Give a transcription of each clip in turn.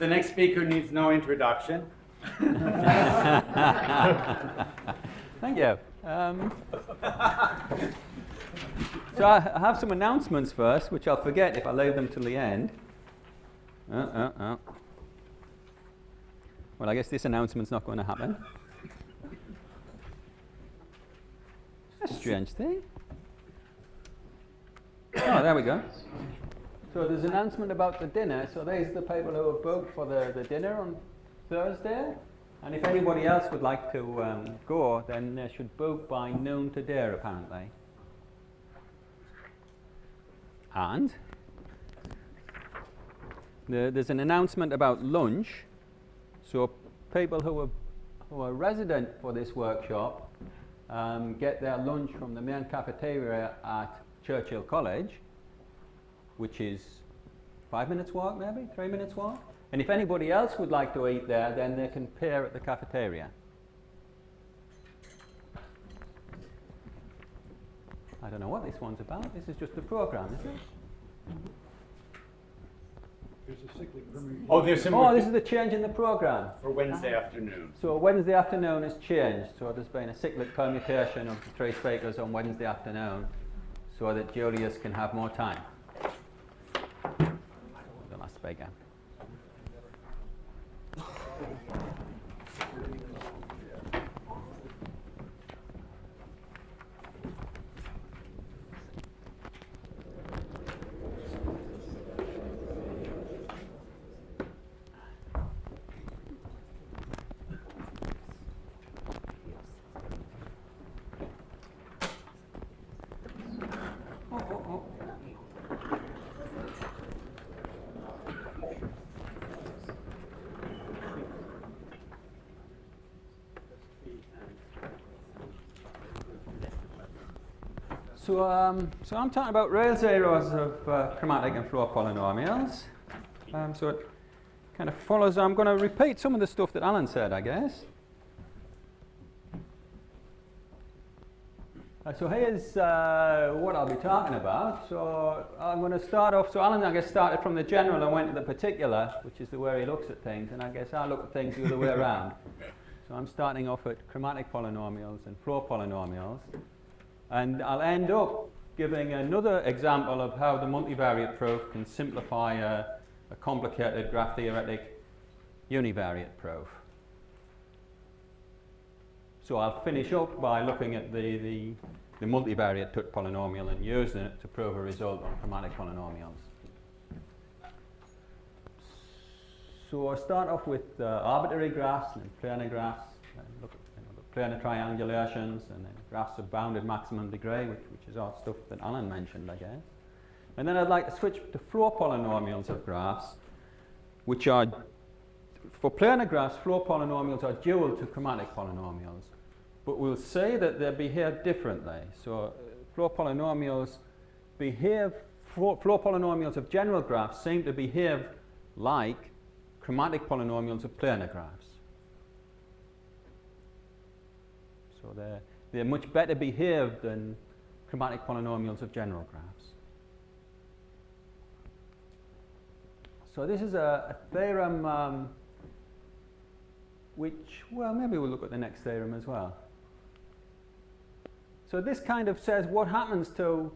The next speaker needs no introduction. Thank you. So I have some announcements first, which I'll forget if I leave them till the end. Well, I guess this announcement's not going to happen. That's a strange thing. Oh, there we go. So there's an announcement about the dinner. So there's the people who have booked for the dinner on Thursday. And if anybody else would like to go, then they should book by noon today, apparently. And there's an announcement about lunch. So people who are resident for this workshop get their lunch from the main cafeteria at Churchill College, which is 5 minutes walk, maybe 3 minutes walk. And if anybody else would like to eat there, then they can pay at the cafeteria. I don't know what this one's about. This is just the program, isn't it? There's a cyclic permutation. Oh, there's some Oh, this is the change in the program. for Wednesday afternoon. So Wednesday afternoon has changed. So there's been a cyclic permutation of the 3 speakers on Wednesday afternoon, so that Julius can have more time. The last speaker. So I'm talking about real zeros of chromatic and floor polynomials. So it kind of follows. I'm going to repeat some of the stuff that Alan said, I guess. So here's what I'll be talking about. So I'm going to start off. So Alan, I guess, started from the general and went to the particular, which is the way he looks at things. And I guess I look at things the other way around. So I'm starting off at chromatic polynomials and floor polynomials. And I'll end up giving another example of how the multivariate proof can simplify a complicated graph theoretic univariate proof. So I'll finish up by looking at the multivariate polynomial and using it to prove a result on chromatic polynomials. So I'll start off with arbitrary graphs and planar graphs. Look at planar triangulations and then graphs of bounded maximum degree, which is all stuff that Alan mentioned, I guess. And then I'd like to switch to floor polynomials of graphs, which are, for planar graphs, floor polynomials are dual to chromatic polynomials. But we'll say that they behave differently. So floor polynomials of general graphs seem to behave like chromatic polynomials of planar graphs. So they're much better behaved than chromatic polynomials of general graphs. So this is a theorem which, well, maybe we'll look at the next theorem as well. So this kind of says what happens to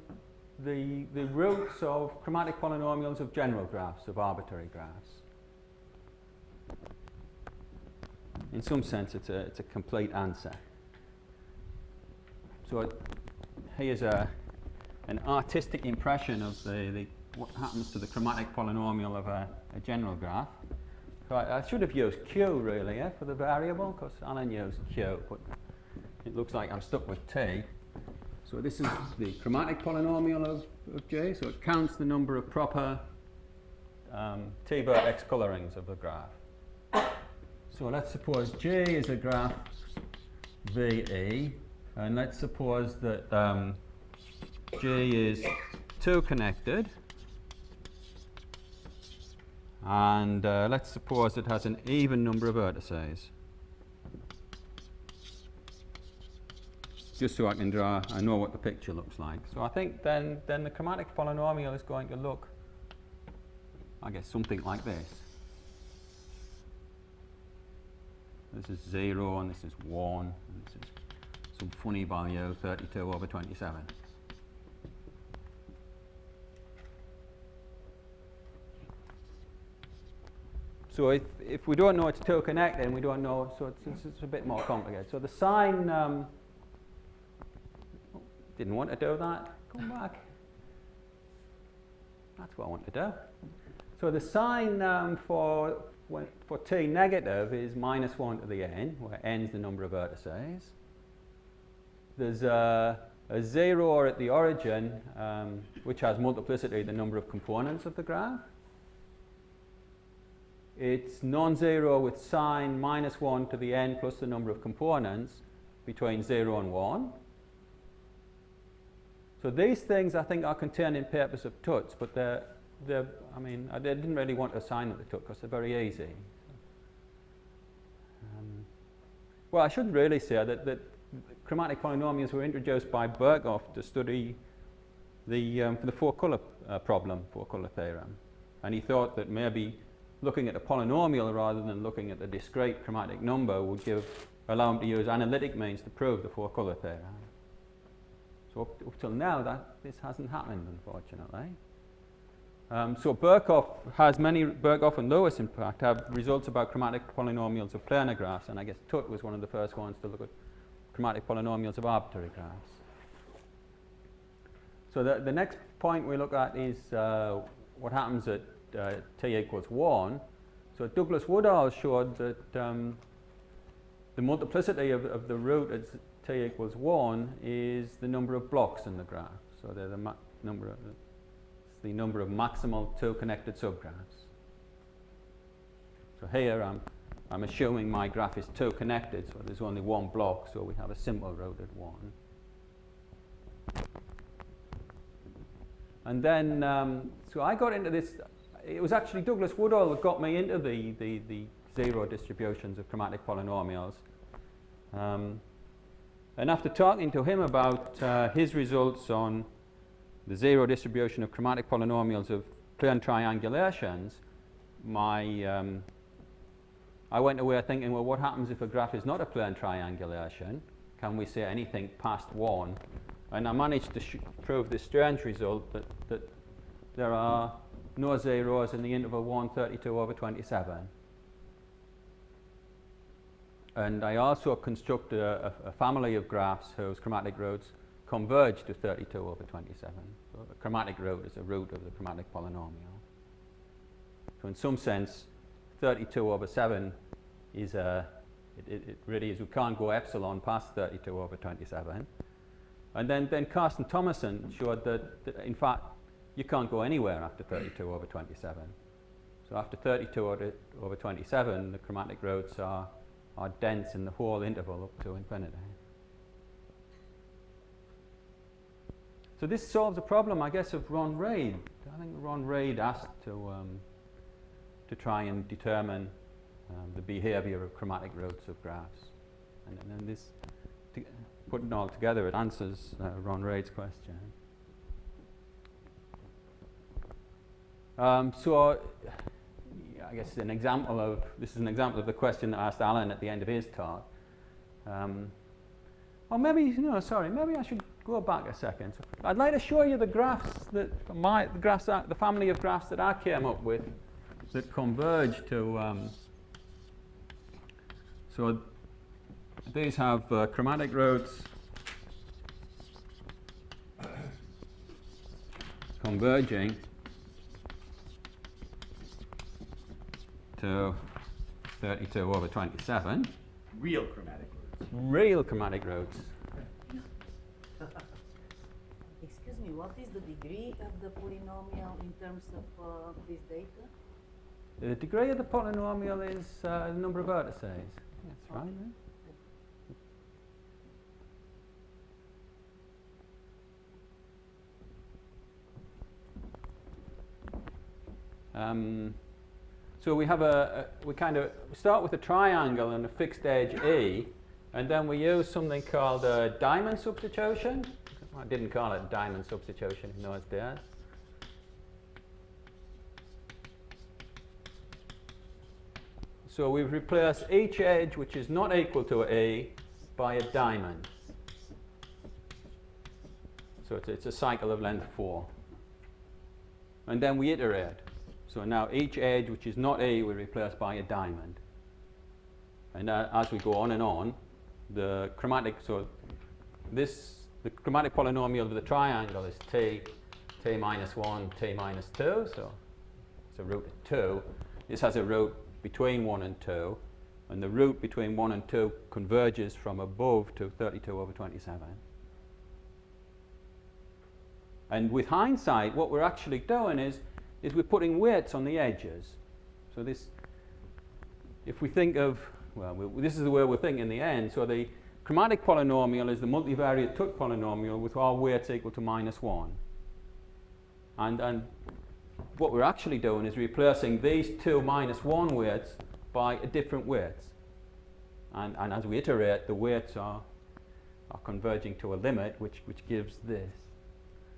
the roots of chromatic polynomials of general graphs, of arbitrary graphs. In some sense, it's a complete answer. So here's an artistic impression of what happens to the chromatic polynomial of a general graph. So I should have used Q really for the variable, because Alan used Q, but it looks like I'm stuck with T. So this is the chromatic polynomial of J, so it counts the number of proper T vertex colorings of the graph. So let's suppose J is a graph VE. And let's suppose that J is 2 connected. And let's suppose it has an even number of vertices. Just so I know what the picture looks like. So I think then the chromatic polynomial is going to look, I guess, something like this. This is 0, and this is 1, and this is some funny value, 32 over 27. So if we don't know it's two connected, and we don't know, so it's a bit more complicated. So the sign, didn't want to do that. Come back. That's what I want to do. So the sign for t negative is minus 1 to the n, where n is the number of vertices. There's a 0 at the origin, which has multiplicity, the number of components of the graph. It's non-zero with sign minus 1 to the n plus the number of components between 0 and 1. So these things I think are contained in papers of Tuts, but I mean, I didn't really want to assign them to Tut because they're very easy. Well, I should really say that chromatic polynomials were introduced by Birkhoff to study for the four-color problem, four-color theorem. And he thought that maybe looking at a polynomial rather than looking at a discrete chromatic number would allow him to use analytic means to prove the four-color theorem. So up till now, this hasn't happened, unfortunately. So Birkhoff and Lewis, in fact, have results about chromatic polynomials of planar graphs, and I guess Tut was one of the first ones to look at chromatic polynomials of arbitrary graphs. So the next point we look at is what happens at t equals 1. So Douglas Woodall showed that the multiplicity of the root at t equals 1 is the number of blocks in the graph. So they're the number of maximal two connected subgraphs. So here I'm assuming my graph is two connected, so there's only one block, so we have a simple root at 1. And then, so I got into this. It was actually Douglas Woodall that got me into the zero distributions of chromatic polynomials. And after talking to him about his results on the zero distribution of chromatic polynomials of plane triangulations, I went away thinking, well, what happens if a graph is not a plane triangulation? Can we say anything past 1? And I managed to prove this strange result that there are no zeros in the interval 1, 32 over 27. And I also constructed a family of graphs whose chromatic roots converge to 32 over 27. So a chromatic root is a root of the chromatic polynomial. So in some sense, 32 over 7 is it really is, we can't go epsilon past 32 over 27. And then Carsten Thomason showed that in fact you can't go anywhere after 32 over 27. So after 32 over 27, the chromatic roots are dense in the whole interval up to infinity. So this solves a problem, I guess, of Ron Reid. I think Ron Reid asked to try and determine the behavior of chromatic roots of graphs. And then this, putting it all together, it answers Ron Reid's question. So I guess this is an example of the question that I asked Alan at the end of his talk. Or maybe, maybe I should go back a second. So I'd like to show you the graphs the family of graphs that I came up with that converge to. So these have chromatic roots converging to 32 over 27. Real chromatic roots. Real chromatic roots. Excuse me, what is the degree of the polynomial in terms of this data? The degree of the polynomial is the number of vertices. That's right. So we have we kind of start with a triangle and a fixed edge E, and then we use something called a diamond substitution. I didn't call it diamond substitution in those days. So we've replaced each edge which is not equal to A by a diamond. So it's a cycle of length 4. And then we iterate. So now each edge which is not A we replace by a diamond. And as we go on, the chromatic, the chromatic polynomial of the triangle is t minus 1, t minus 2. So it's a root of 2. This has a root between 1 and 2. And the root between 1 and 2 converges from above to 32 over 27. And with hindsight, what we're actually doing is we're putting weights on the edges. So this, if we think of, this is the way we'll think in the end. So the chromatic polynomial is the multivariate Tuck polynomial with all weights equal to minus 1. And what we're actually doing is replacing these two minus 1 weights by a different weights. And as we iterate, the weights are converging to a limit which gives this.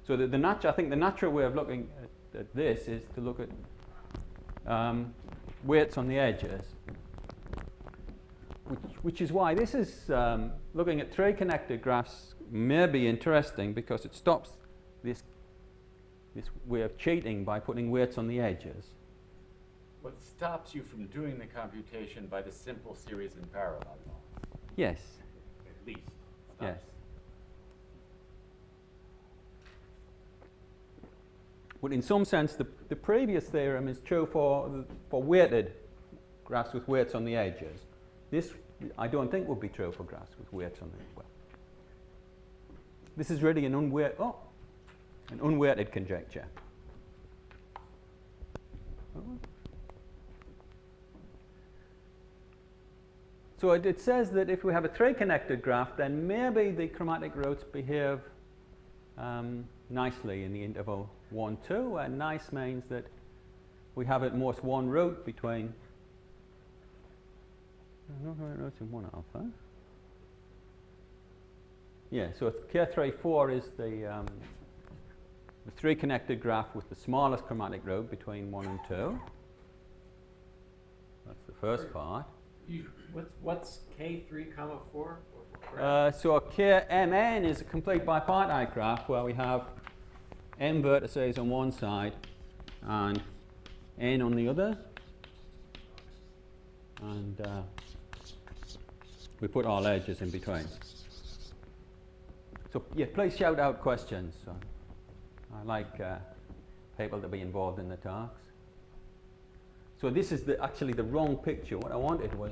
So I think the natural way of looking at this is to look at weights on the edges, which is why this is looking at three connected graphs may be interesting, because it stops this way of cheating by putting weights on the edges. What stops you from doing the computation by the simple series in parallel law? Yes. At least. Yes. But in some sense, the previous theorem is true for weighted graphs with weights on the edges. This, I don't think, would be true for graphs with weights on the edges. Well, this is really an unweighted conjecture. So it says that if we have a three-connected graph, then maybe the chromatic roots behave nicely in the interval 1, 2, and nice means that we have at most one root between roots in 1 alpha. Yeah, so K3, 4 is the three-connected graph with the smallest chromatic root between 1 and 2. That's the first part. What's K3, 4? So Kmn is a complete bipartite graph where we have n vertices on one side and n on the other, and we put all edges in between. So yeah, please shout out questions. So I like people to be involved in the talks. So this is actually the wrong picture. What I wanted was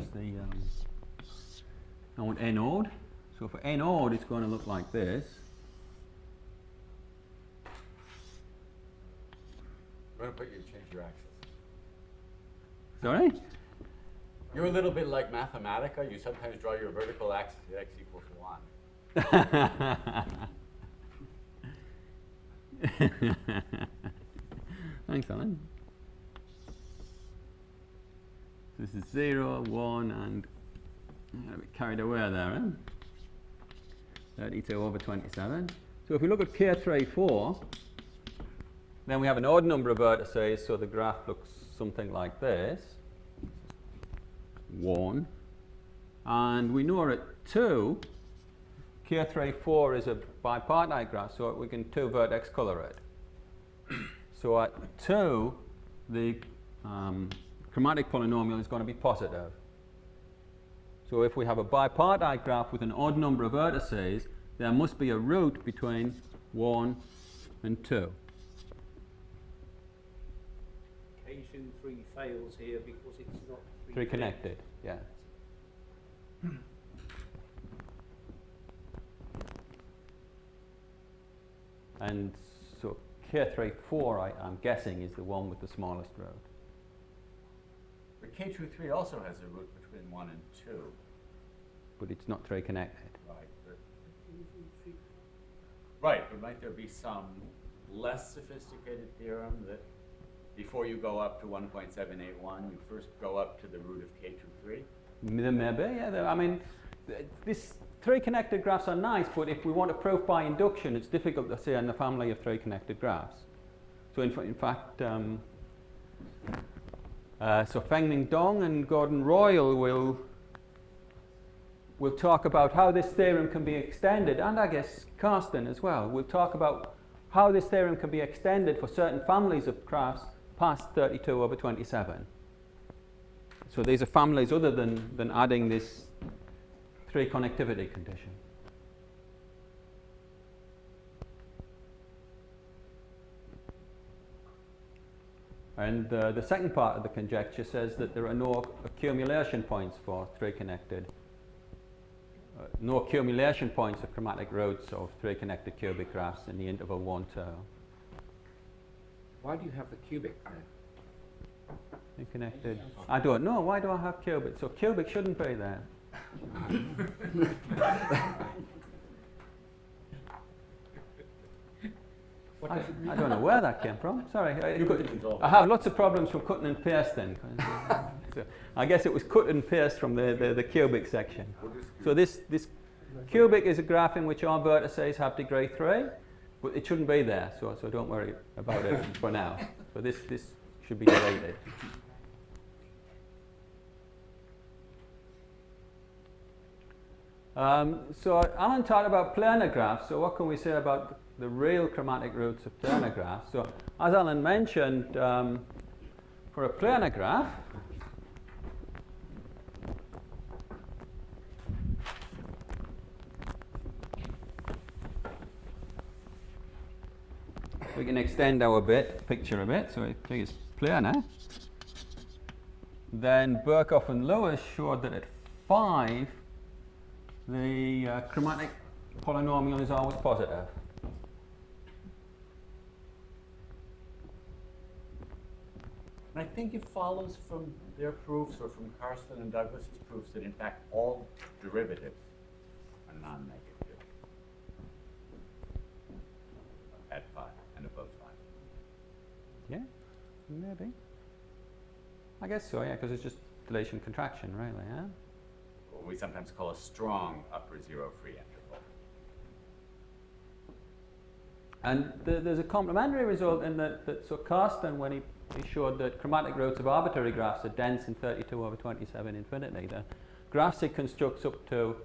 I want n odd. So for n odd, it's going to look like this. I'm going to put you to change your axis. Sorry? You're a little bit like Mathematica. You sometimes draw your vertical axis at x equals 1. Thanks, Alan. This is 0, 1, and a bit carried away there, 32 over 27. So if we look at K3, 4, then we have an odd number of vertices, so the graph looks something like this. 1. And we know at 2, K3, 4 is a bipartite graph, so we can 2 vertex color it. So at 2, the chromatic polynomial is going to be positive. So if we have a bipartite graph with an odd number of vertices, there must be a root between 1 and 2. K3 fails here because it's not Three connected, yeah. And so K3, 4, I'm guessing, is the one with the smallest root. But K2, 3 also has a root between 1 and 2. But it's not three connected. Right, but might there be some less sophisticated theorem that before you go up to 1.781, you first go up to the root of K2, 3? Maybe, yeah. I mean, this three connected graphs are nice, but if we want a proof by induction, it's difficult to say in the family of three connected graphs. So in fact, So Feng Ming Dong and Gordon Royal will talk about how this theorem can be extended, and I guess Karsten as well. We'll talk about how this theorem can be extended for certain families of graphs past 32/27. So these are families other than adding this 3 connectivity condition. And the second part of the conjecture says that there are no accumulation points for 3 connected, no accumulation points of chromatic roots of 3 connected cubic graphs in the interval 1, 2. Why do you have the cubic there? 3 connected. I don't know. Why do I have cubic? So cubic shouldn't be there. I don't know where that came from. Sorry. I have lots of problems from cutting and pasting. So I guess it was cut and paste from the cubic section. So this cubic is a graph in which all vertices have degree 3, but it shouldn't be there, so don't worry about it for now. So this should be deleted. So Alan talked about planar graphs, so what can we say about the real chromatic roots of planar graphs? So as Alan mentioned, for a planar graph, we can extend our picture a bit, so it is planar. Then Birkhoff and Lewis showed that at 5, the chromatic polynomial is always positive. And I think it follows from their proofs, or from Karsten and Douglas's proofs, that in fact all derivatives are non-negative at 5 and above 5. Yeah, maybe. I guess so, yeah, because it's just dilation contraction, really, yeah? What we sometimes call a strong upper zero free interval. And there's a complementary result in that so Karsten, when he showed that chromatic roots of arbitrary graphs are dense in 32/27 infinity, the graphs he constructs up to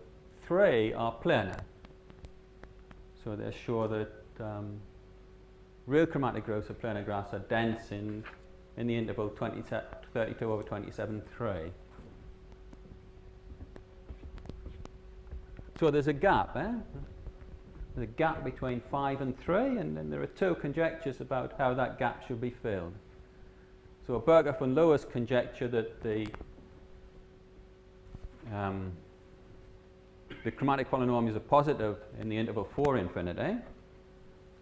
3 are planar. So they show that real chromatic roots of planar graphs are dense in the interval 32/27, 3. So there's a gap, There's a gap between 5 and 3, and then there are 2 conjectures about how that gap should be filled. So Birkhoff and Lewis conjecture that the chromatic polynomials are positive in the interval 4 infinity.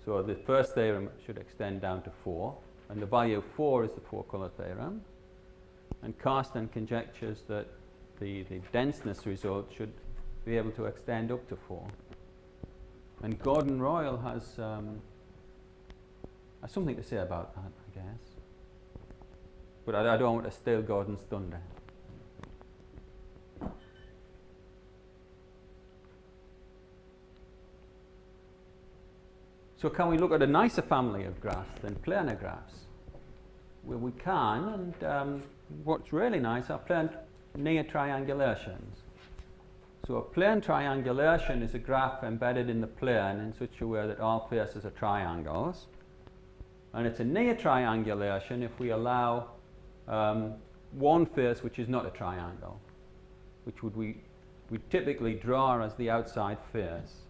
So the first theorem should extend down to 4, and the value of 4 is the 4-color theorem. And Karsten conjectures that the denseness result should be able to extend up to 4. And Gordon Royal has something to say about that, I guess. But I don't want to steal Gordon's thunder. So can we look at a nicer family of graphs than planar graphs? Well, we can, and what's really nice are plane near triangulations. So a plane triangulation is a graph embedded in the plane in such a way that all faces are triangles. And it's a near triangulation if we allow one face which is not a triangle, which we typically draw as the outside face.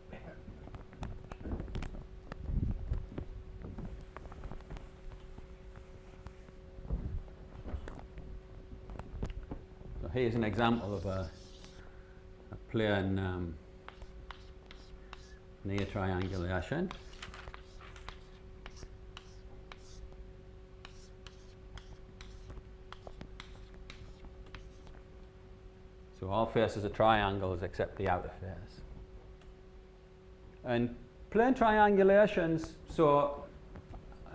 So here's an example of a plane near triangulation. So all faces are triangles except the outer face. And plane triangulations, so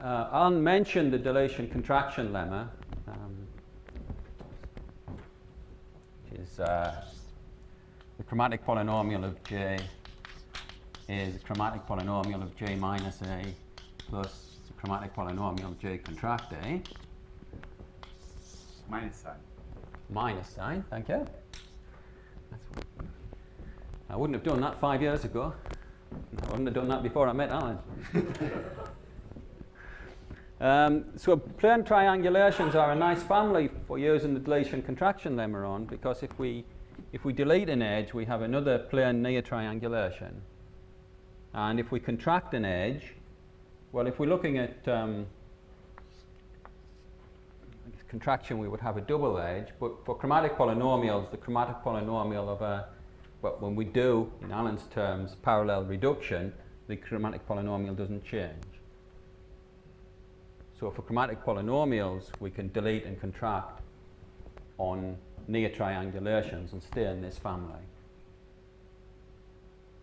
Alan mentioned the dilation contraction lemma, which is the chromatic polynomial of J is the chromatic polynomial of J minus A plus the chromatic polynomial of J contract A. minus sign. Minus sign, thank you. I wouldn't have done that 5 years ago. I wouldn't have done that before I met Alan. So plane triangulations are a nice family for using the deletion contraction lemma on, because if we delete an edge, we have another plane near triangulation. And if we contract an edge, well, if we're looking at contraction, we would have a double edge. But for chromatic polynomials, the chromatic polynomial of well, when we do, in Alan's terms, parallel reduction, the chromatic polynomial doesn't change. So for chromatic polynomials, we can delete and contract on near triangulations and stay in this family.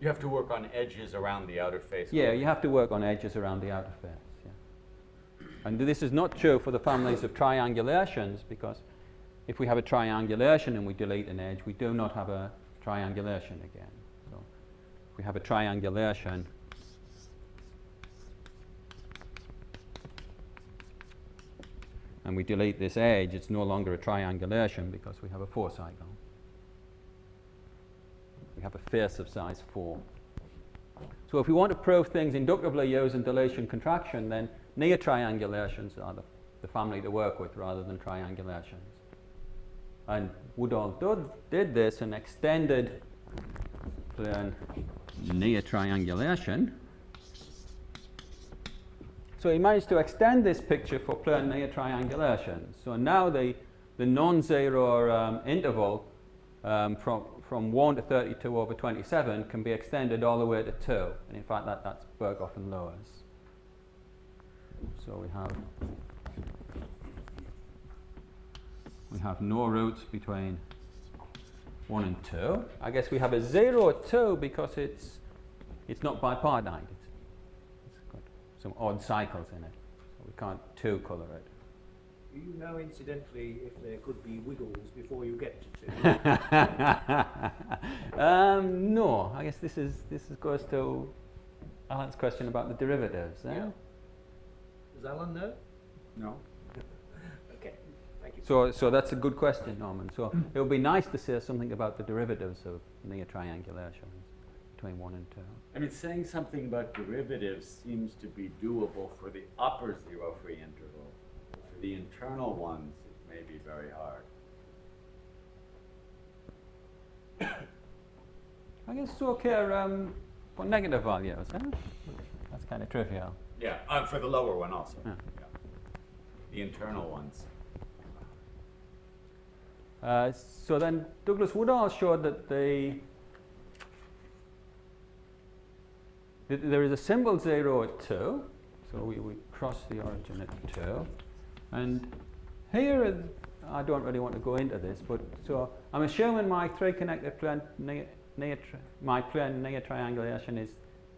You have to work on edges around the outer face. Yeah, you have to work on edges around the outer face. Yeah. And this is not true for the families of triangulations, because if we have a triangulation and we delete an edge, we do not have a triangulation again. So if we have a triangulation, and we delete this edge, it's no longer a triangulation because we have a 4 cycle. We have a face of size 4. So if we want to prove things inductively using deletion contraction, then near triangulations are the family to work with rather than triangulations. And Woodall did this and extended plane near triangulation. So he managed to extend this picture for plane near triangulation. So now the non-zero interval from 1 to 32 over 27 can be extended all the way to 2. And in fact, that's Berghoff and Loew's. So we have no roots between 1 and 2. I guess we have a 0 at 2 because it's not bipartite. It's got some odd cycles in it. So we can't 2 colour it. Do you know, incidentally, if there could be wiggles before you get to 2? No, I guess this goes to Alan's question about the derivatives. Eh? Yeah. Does Alan know? No. Okay, thank you. So that's a good question, Norman. So it would be nice to say something about the derivatives of near triangulations between 1 and 2. I mean, saying something about derivatives seems to be doable for the upper zero-free interval. For the internal ones, it may be very hard. I guess it's okay for negative values. Eh? That's kind of trivial. Yeah, for the lower one also. Yeah. Yeah. The internal ones. So then Douglas Woodall showed that there is a symbol 0 at 2. So we cross the origin at 2. And here, I don't really want to go into this, but so I'm assuming my 3 connected plane my plane near triangulation is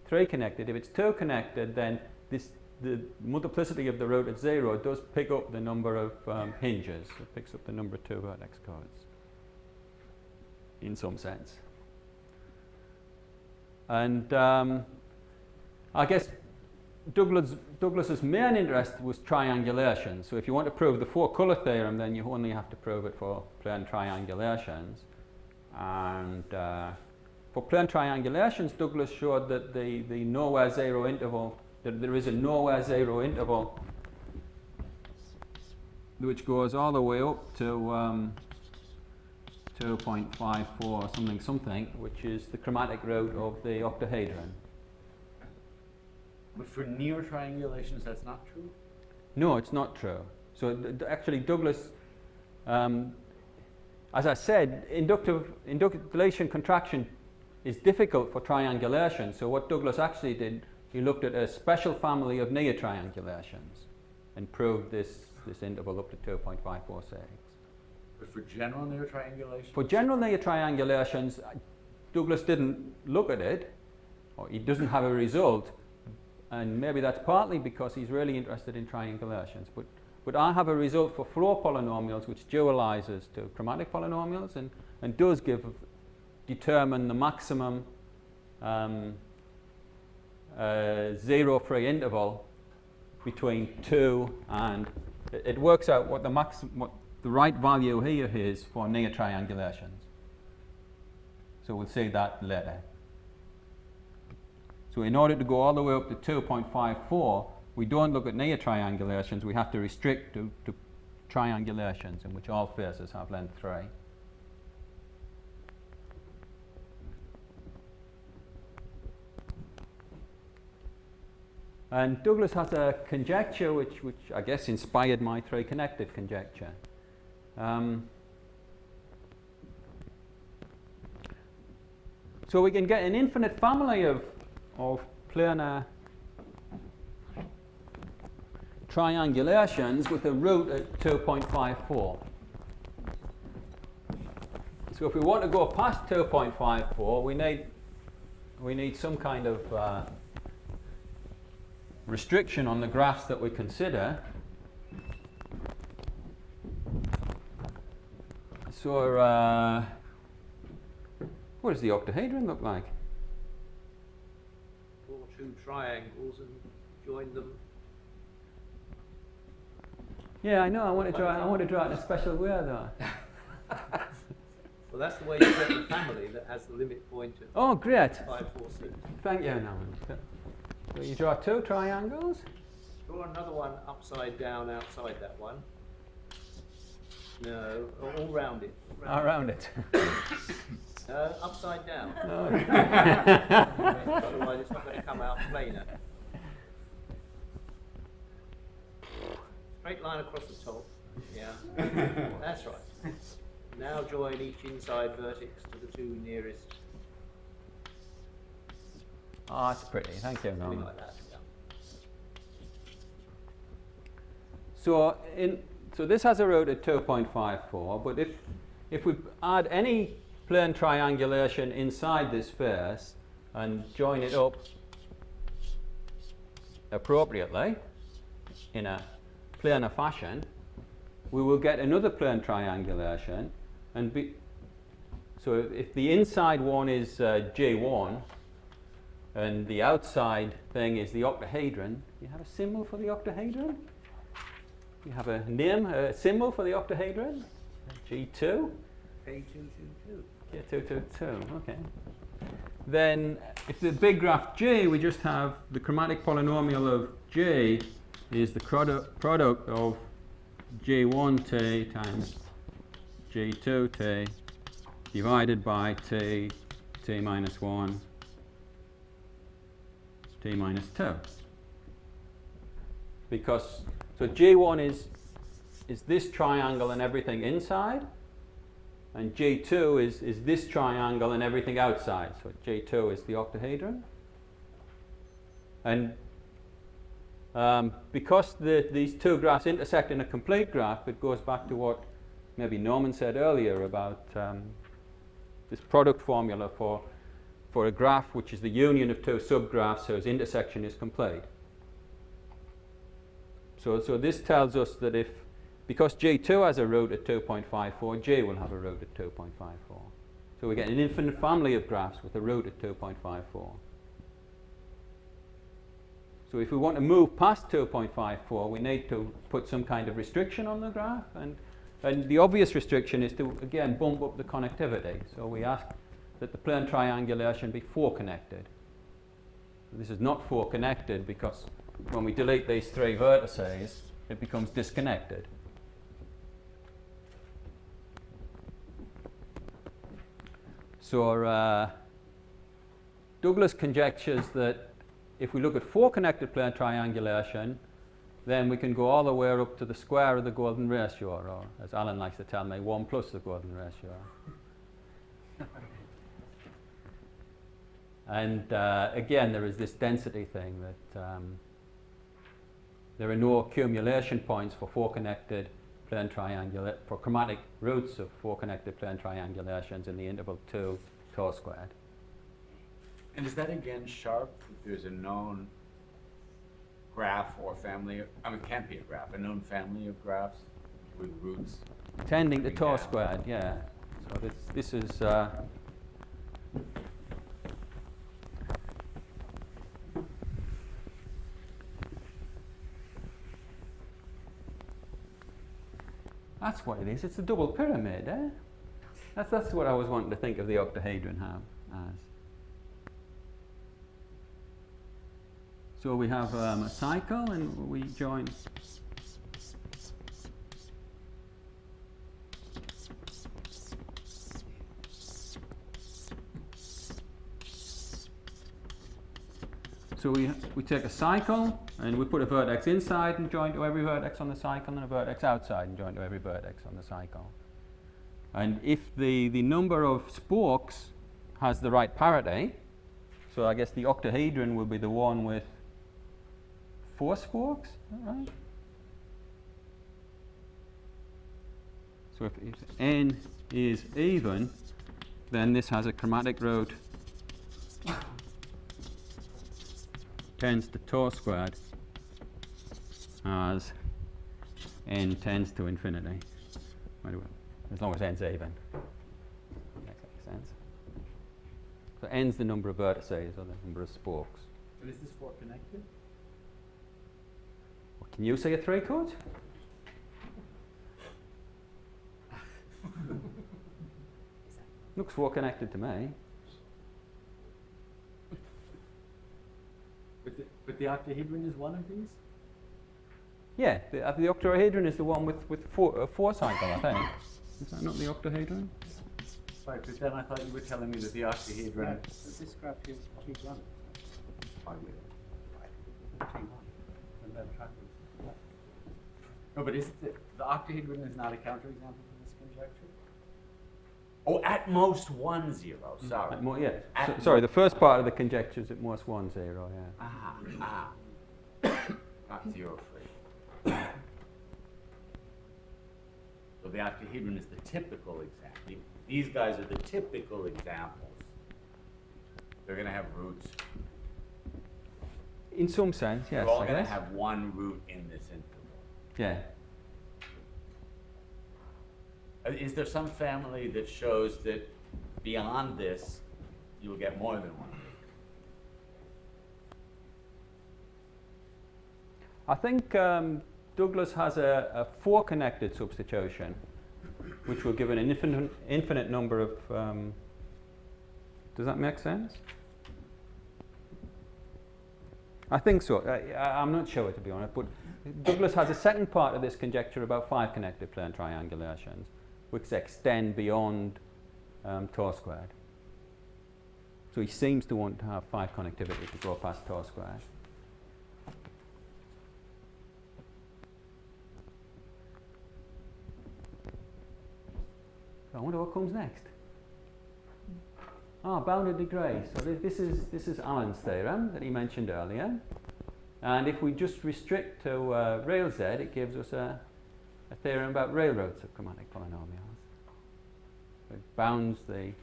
3 connected. If it's 2 connected, then the multiplicity of the root at 0 does pick up the number of hinges. It picks up the number 2 vertex codes in some sense. And I guess Douglas's main interest was triangulation. So if you want to prove the 4-colour theorem, then you only have to prove it for plane triangulations. And for plane triangulations, Douglas showed that the nowhere zero interval, that there is a nowhere zero interval which goes all the way up to 2.54 something, which is the chromatic root of the octahedron. But for near triangulations, that's not true? No, it's not true. So actually Douglas, as I said, inductive deletion contraction is difficult for triangulation. So what Douglas actually did, he looked at a special family of near triangulations and proved this interval up to 2.546. But for general near triangulation? For general near triangulations, Douglas didn't look at it, or he doesn't have a result, and maybe that's partly because he's really interested in triangulations. But I have a result for floor polynomials which dualizes to chromatic polynomials and does determine the maximum zero-free interval between 2 and, it works out what the maximum, the right value here is for near triangulations. So we'll see that later. So in order to go all the way up to 2.54, we don't look at near triangulations, we have to restrict to triangulations in which all faces have length 3. And Douglas has a conjecture which I guess inspired my 3 connected conjecture. So we can get an infinite family of planar triangulations with a root at 2.54. So if we want to go past 2.54, we need some kind of restriction on the graphs that we consider. So what does the octahedron look like? Draw 2 triangles and join them. Yeah, I know. I want to draw it in a special way, though. Well, that's the way you get the family that has the limit point at Oh, great! 5, 4, 6. Thank you, Norman. So you draw 2 triangles. Draw another one upside down outside that one. No, all round it. Around it. No, upside down. No. Otherwise, it's not going to come out planar. Straight line across the top. Yeah, that's right. Now join each inside vertex to the 2 nearest. Oh, that's pretty. Thank you, Something Norman. like that. Yeah. So this has a root at 2.54, but if we add any plane triangulation inside this face and join it up appropriately in a planar fashion, we will get another plane triangulation. So if the inside one is G1 and the outside thing is the octahedron, you have a symbol for the octahedron? You have a name, a symbol for the octahedron? G2? K222. K222, okay. Then, if the big graph G, we just have the chromatic polynomial of J is the product of J1t times J2t divided by t minus 1, t minus 2. Because, so J1 is this triangle and everything inside, and J2 is this triangle and everything outside. So J2 is the octahedron. And because these 2 graphs intersect in a complete graph, it goes back to what maybe Norman said earlier about this product formula for a graph which is the union of 2 subgraphs whose intersection is complete. So this tells us that because J2 has a root at 2.54, J will have a root at 2.54. So we get an infinite family of graphs with a root at 2.54. So if we want to move past 2.54, we need to put some kind of restriction on the graph. And the obvious restriction is to, again, bump up the connectivity. So we ask that the plane triangulation be 4 connected. This is not 4 connected because when we delete these 3 vertices, it becomes disconnected. So Douglas conjectures that if we look at 4 connected plane triangulation, then we can go all the way up to the square of the golden ratio, or as Alan likes to tell me, 1 plus the golden ratio. And again, there is this density thing that there are no accumulation points for 4 connected plane for chromatic roots of 4 connected plane triangulations in the interval 2 tau squared. And is that again sharp if there's a known graph or family? It can't be a graph, a known family of graphs with roots Tending to coming tau down. squared, yeah. So this is That's what it is. It's a double pyramid, eh? That's what I was wanting to think of the octahedron as. So we have a cycle, and we join. So we take a cycle, and we put a vertex inside and join to every vertex on the cycle, and a vertex outside and join to every vertex on the cycle. And if the number of spokes has the right parity, so I guess the octahedron will be the one with 4 spokes, is that right? So if n is even, then this has a chromatic root tends to tau squared as n tends to infinity. As long as n's even. Makes sense. So n's the number of vertices or the number of spokes. But is this 4 connected? Well, can you say a 3 chord? Looks 4 connected to me. But the octahedron is one of these? Yeah, the octahedron is the one with 4 cycle, I think. Is that not the octahedron? Right, but then I thought you were telling me that the octahedron. This graph here is T1. No, but is the octahedron is not a counterexample for this conjecture? Oh, at most 1, 0. Sorry. Yeah. Sorry, the first part of the conjecture is at most 1, 0. Yeah. Not 0, 3. So the octahedron is the typical example. These guys are the typical examples. They're going to have roots. In some sense, yes. We're all I going to guess. have one root in this interval. Yeah. Is there some family that shows that beyond this, you'll get more than one root? I think Douglas has a 4 connected substitution, which will give an infinite number of. Does that make sense? I think so. I'm not sure, to be honest, but Douglas has a second part of this conjecture about 5 connected plane triangulations, which extend beyond tau squared. So he seems to want to have 5 connectivity to go past tau squared. So I wonder what comes next. Bounded degree. So this is Allen's theorem that he mentioned earlier. And if we just restrict to real z, it gives us a theorem about real roots of chromatic polynomials. So it bounds the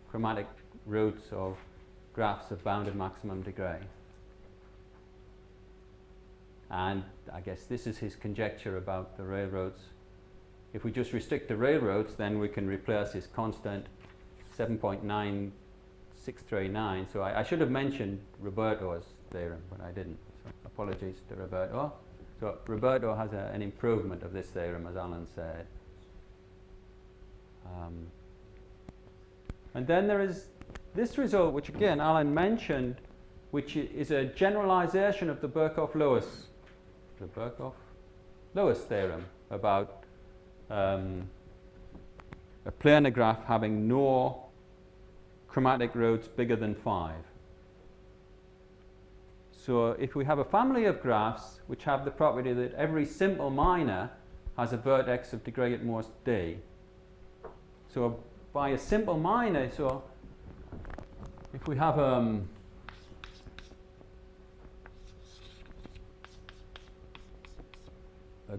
chromatic roots of graphs of bounded maximum degree. And I guess this is his conjecture about the real roots. If we just restrict to real roots, then we can replace his constant 7.9639. So I should have mentioned Roberto's theorem, but I didn't. So apologies to Roberto. So Roberto has an improvement of this theorem, as Alan said. And then there is this result, which again Alan mentioned, which is a generalization of the Birkhoff-Lewis theorem about a planar graph having no chromatic roots bigger than 5. So if we have a family of graphs which have the property that every simple minor has a vertex of degree at most d. So by a simple minor, so if we have a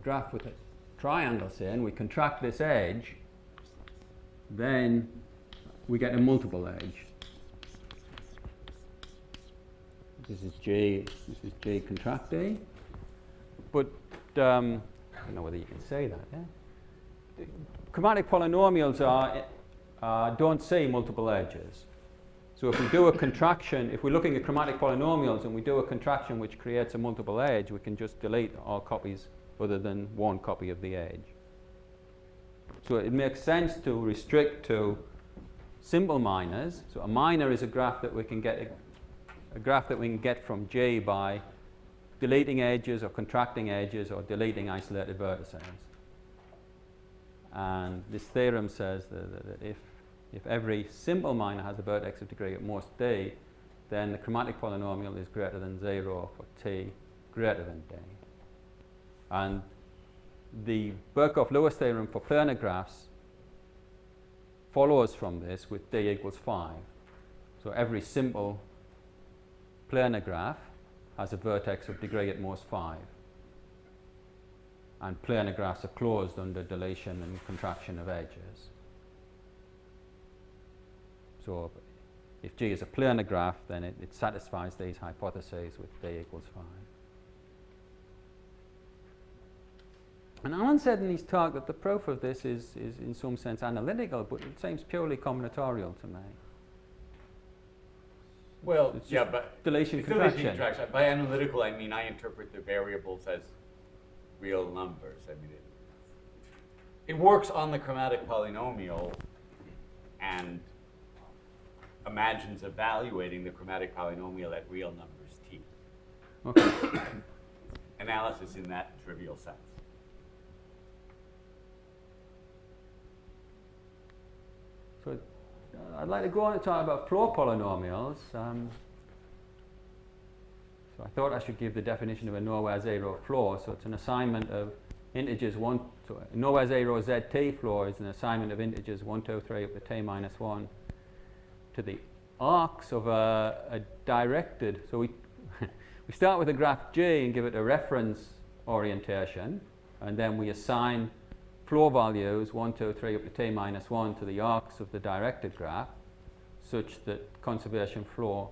graph with a triangle, say, and we contract this edge, then we get a multiple edge. This is J contract A. But I don't know whether you can say that. Yeah? Chromatic polynomials don't say multiple edges. So if we do a contraction, if we're looking at chromatic polynomials and we do a contraction which creates a multiple edge, we can just delete all copies other than one copy of the edge. So it makes sense to restrict to simple minors. So a minor is a graph that we can get from G by deleting edges or contracting edges or deleting isolated vertices. And this theorem says that if every simple minor has a vertex of degree at most d, then the chromatic polynomial is greater than 0 for t greater than d. And the Birkhoff-Lewis theorem for planar graphs follows from this with d equals 5. So every simple planar graph has a vertex of degree at most 5. And planar graphs are closed under deletion and contraction of edges. So if G is a planar graph, then it satisfies these hypotheses with d equals 5. And Alan said in his talk that the proof of this is in some sense analytical, but it seems purely combinatorial to me. Well, It's yeah, just but deletion, it's deletion contraction. contraction. By analytical, I mean I interpret the variables as real numbers. I mean, it works on the chromatic polynomial and imagines evaluating the chromatic polynomial at real numbers t. Okay. Analysis in that trivial sense. So I'd like to go on and talk about floor polynomials. So I thought I should give the definition of a nowhere zero floor. So it's an assignment of integers 1. So a nowhere zero zt floor is an assignment of integers 1, 2, 3 up to t minus 1 to the arcs of a directed. So we we start with a graph G and give it a reference orientation, and then we assign floor values 1, 2, 3 up to t minus 1 to the arcs of the directed graph, such that conservation of floor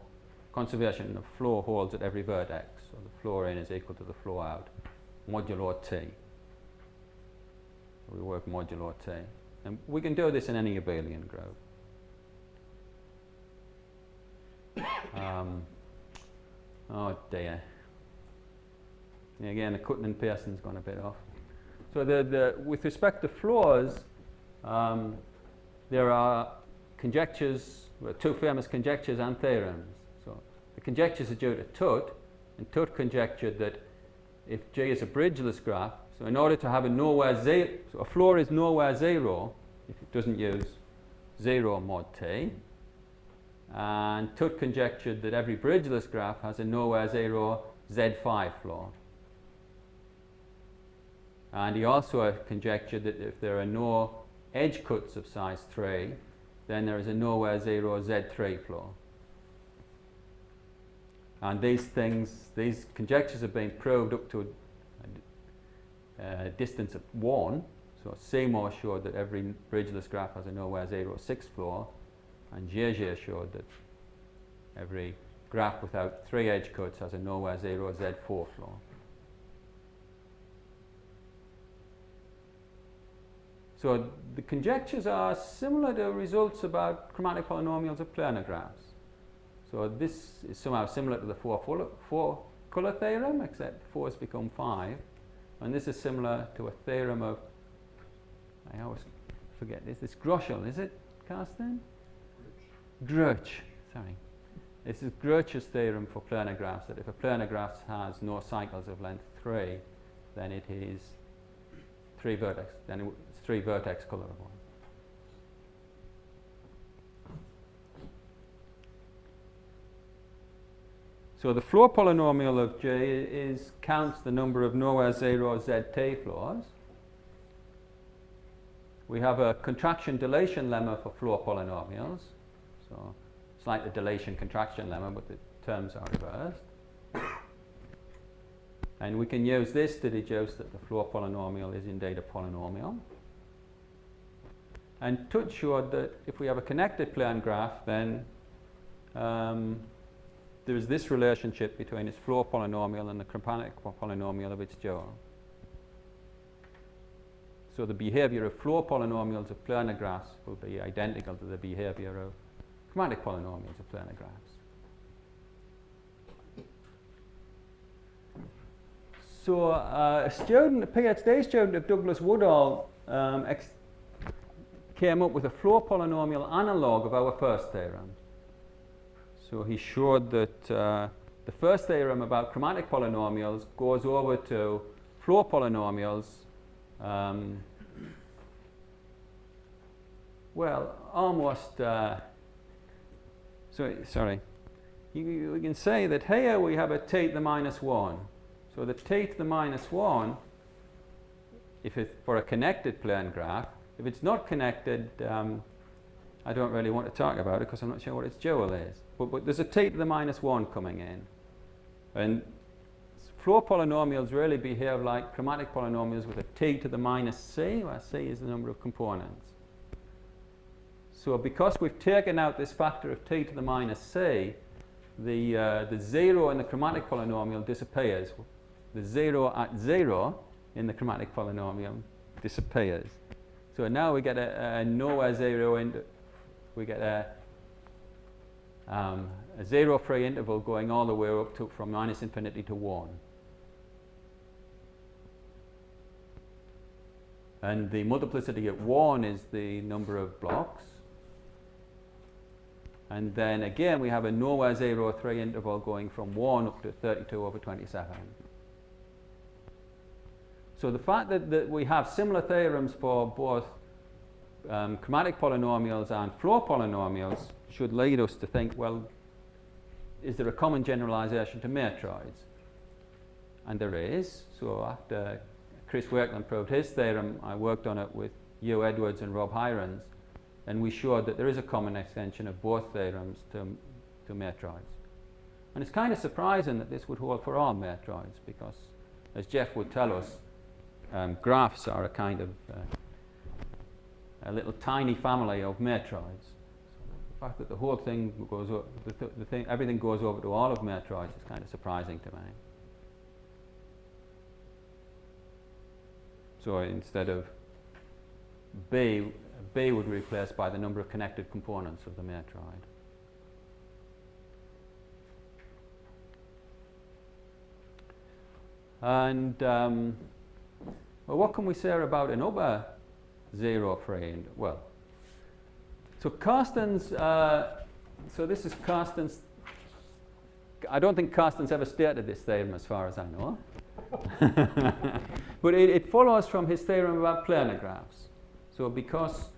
holds at every vertex. So the floor in is equal to the floor out, modulo t. We work modulo t. And we can do this in any abelian group. Oh dear. Yeah, again, the cutting and pasting's gone a bit off. So with respect to floors, there are conjectures, two famous conjectures and theorems. So the conjectures are due to Tut, and Tut conjectured that if G is a bridgeless graph, so in order to have a nowhere zero, so a floor is nowhere zero if it doesn't use 0 mod t, and Tut conjectured that every bridgeless graph has a nowhere zero Z5 floor. And he also conjectured that if there are no edge cuts of size 3, then there is a nowhere zero Z3 floor. And these conjectures have been proved up to a distance of 1. So Seymour showed that every bridgeless graph has a nowhere zero 6 floor, and Giger showed that every graph without 3 edge cuts has a nowhere zero Z4 floor. So the conjectures are similar to results about chromatic polynomials of planar graphs. So this is somehow similar to the four color theorem, except 4's become 5. And this is similar to a theorem of, I always forget this, it's Groschel, is it, Carsten? Grötsch, sorry. This is Grötsch's theorem for planar graphs, that if a planar graph has no cycles of length 3, then it is 3 vertex, then it's 3 vertex colorable. So the floor polynomial of J counts the number of nowhere zero ZT floors. We have a contraction dilation lemma for floor polynomials. So it's like the dilation contraction lemma, but the terms are reversed. And we can use this to deduce that the floor polynomial is indeed a polynomial. And Tut showed that if we have a connected plane graph, then there is this relationship between its floor polynomial and the chromatic polynomial of its dual. So the behavior of floor polynomials of planar graphs will be identical to the behavior of chromatic polynomials of planar graphs. So a PhD student of Douglas Woodall came up with a floor polynomial analog of our first theorem. So he showed that the first theorem about chromatic polynomials goes over to floor polynomials. Well, almost. Sorry. We can say that here we have a t to the minus 1. So the t to the minus 1, if it's for a connected plane graph, if it's not connected, I don't really want to talk about it because I'm not sure what its dual is. But there's a t to the minus 1 coming in. And floor polynomials really behave like chromatic polynomials with a t to the minus c, where c is the number of components. So because we've taken out this factor of t to the minus c, the 0 in the chromatic polynomial disappears. The 0 at 0 in the chromatic polynomial disappears. So now we get a nowhere 0 we get a 0 free interval going all the way up to from minus infinity to 1. And the multiplicity at 1 is the number of blocks. And then again we have a nowhere 0 3 interval going from 1 up to 32 over 27. So the fact that we have similar theorems for both chromatic polynomials and floor polynomials should lead us to think, well, is there a common generalization to matroids? And there is. So after Chris Wakeland proved his theorem, I worked on it with Hugh Edwards and Rob Hirons, and we showed that there is a common extension of both theorems to matroids. And it's kind of surprising that this would hold for all matroids, because as Jeff would tell us, graphs are a kind of a little tiny family of matroids. The fact that the whole thing goes everything goes over to all of matroids is kind of surprising to me. So instead of B would be replaced by the number of connected components of the matroid. And well, what can we say about another 0 free? Well, so Carsten's. So this is Carsten's. I don't think Carsten's ever stated this theorem, as far as I know. But it follows from his theorem about planar graphs. So because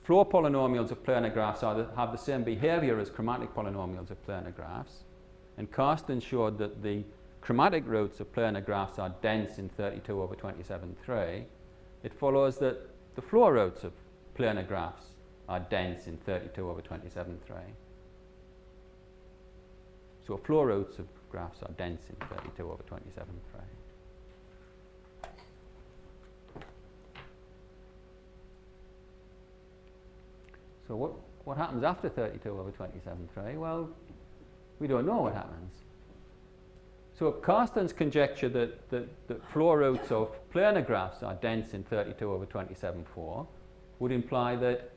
floor polynomials of planar graphs have the same behavior as chromatic polynomials of planar graphs, and Carsten showed that the chromatic roots of planar graphs are dense in 32 over 27(3), it follows that the floor roots of planar graphs are dense in 32 over 27(3). So floor roots of graphs are dense in 32 over 27(3). So what happens after 32 over 27(3)? Well, we don't know what happens. So Carsten's conjecture that floor roots of planar graphs are dense in 32 over 27(4) would imply that,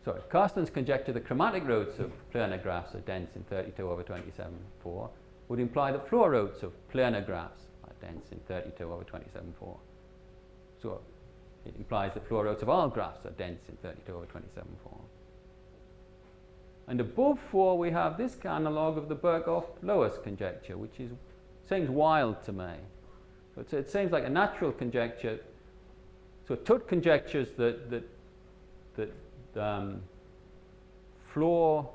sorry, Carsten's conjecture that chromatic roots of planar graphs are dense in 32 over 27(4) would imply that floor roots of planar graphs are dense in 32 over 27(4). So it implies that floor roots of all graphs are dense in 32 over 27(4). And above 4 we have this analogue of the Birkhoff-Lewis conjecture, which seems wild to me. So it seems like a natural conjecture. So Tutt conjectures that floor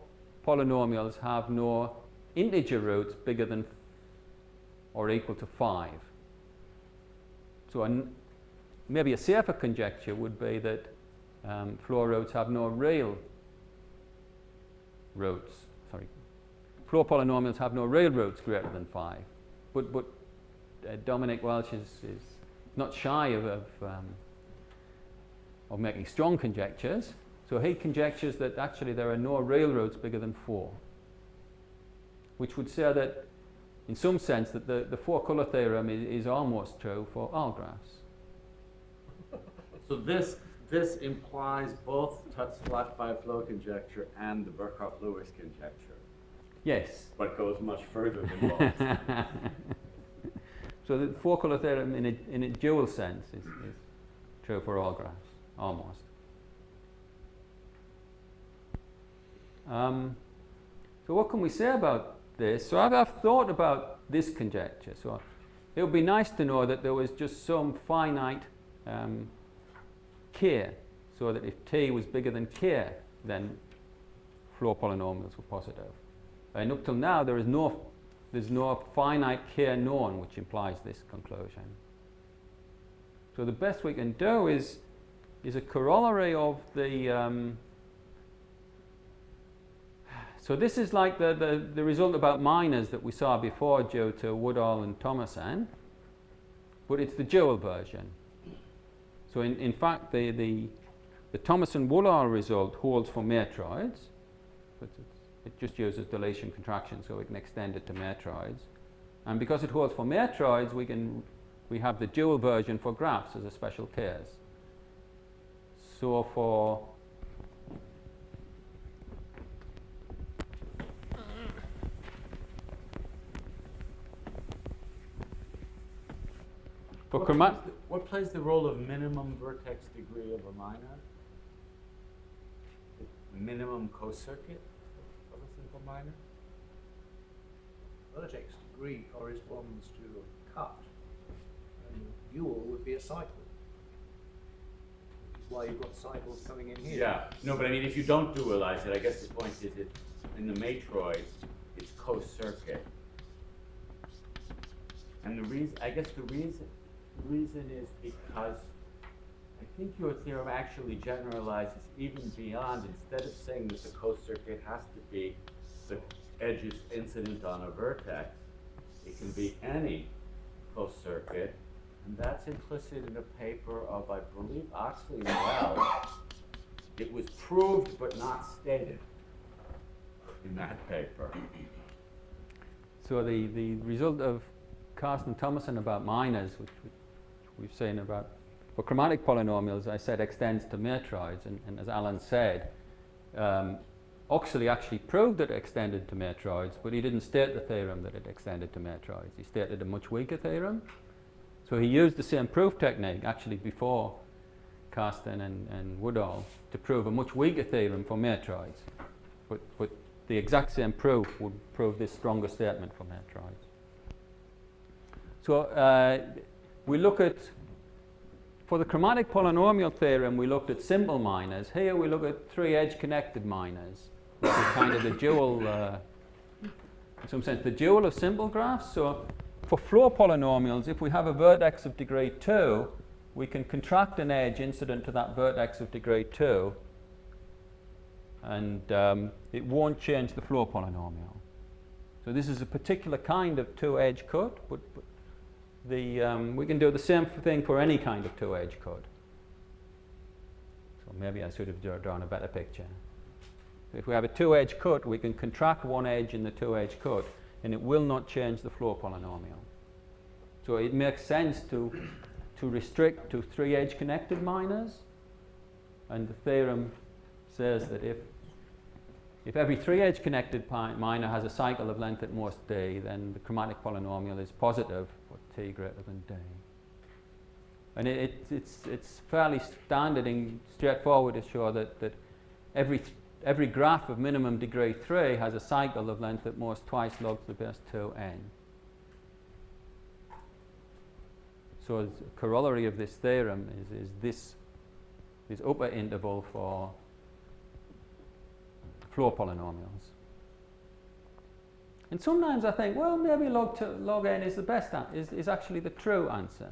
polynomials have no integer roots bigger than or equal to 5. So maybe a safer conjecture would be that floor roots have no real roots. Sorry, floor polynomials have no real roots greater than 5. But Dominic Welch is not shy of making strong conjectures. So he conjectures that actually there are no real roots bigger than 4, which would say that, in some sense, that the 4-color theorem is almost true for all graphs. So this implies both Tutt's flat 5 flow conjecture and the Birkhoff-Lewis conjecture. Yes. But goes much further than both. So the 4-color theorem in a dual sense is true for all graphs, almost. So what can we say about this? So I've thought about this conjecture. So it would be nice to know that there was just some finite k, so that if t was bigger than k, then floor polynomials were positive. And up till now, there's no finite k known, which implies this conclusion. So the best we can do is a corollary of the. So this is like the result about minors that we saw before due to Woodall and Thomason, but it's the dual version. So in fact, the Thomason-Woodall result holds for matroids, but it just uses deletion contraction, so we can extend it to matroids. And because it holds for matroids, we have the dual version for graphs as a special case. So for what plays the role of minimum vertex degree of a minor? The minimum cocircuit of a simple minor? Vertex degree corresponds to a cut, and the dual would be a cycle. Which is why you've got cycles coming in here. Yeah. No, but I mean, if you don't dualize it, I guess the point is that in the matroid, it's cocircuit. And the reason, I guess the reason is because I think your theorem actually generalizes even beyond, instead of saying that the cocircuit has to be the edges incident on a vertex, it can be any cocircuit, and that's implicit in a paper of, I believe, Oxley and Wells. It was proved but not stated in that paper. So the result of Carsten and Thomason about minors, which we've seen about for chromatic polynomials, I said extends to matroids, and as Alan said, Oxley actually proved that it extended to matroids, but he didn't state the theorem that it extended to matroids. He stated a much weaker theorem. So he used the same proof technique actually before Carsten and Woodall to prove a much weaker theorem for matroids, but the exact same proof would prove this stronger statement for matroids. So we look at, for the chromatic polynomial theorem, we looked at simple minors. Here we look at three edge-connected minors, which is kind of the dual, in some sense, the dual of simple graphs. So for floor polynomials, if we have a vertex of degree 2, we can contract an edge incident to that vertex of degree 2, and it won't change the floor polynomial. So this is a particular kind of two-edge cut, but we can do the same thing for any kind of two-edge cut. So maybe I should have drawn a better picture. So if we have a two-edge cut, we can contract one edge in the two-edge cut, and it will not change the floor polynomial. So it makes sense to restrict to three-edge connected minors, and the theorem says that if every three-edge connected minor has a cycle of length at most d, then the chromatic polynomial is positive for t greater than d. And it's fairly standard and straightforward to show that every graph of minimum degree 3 has a cycle of length at most twice log to the base 2n. So as a corollary of this theorem is this upper interval for floor polynomials. And sometimes I think, well, maybe log n is the best is actually the true answer.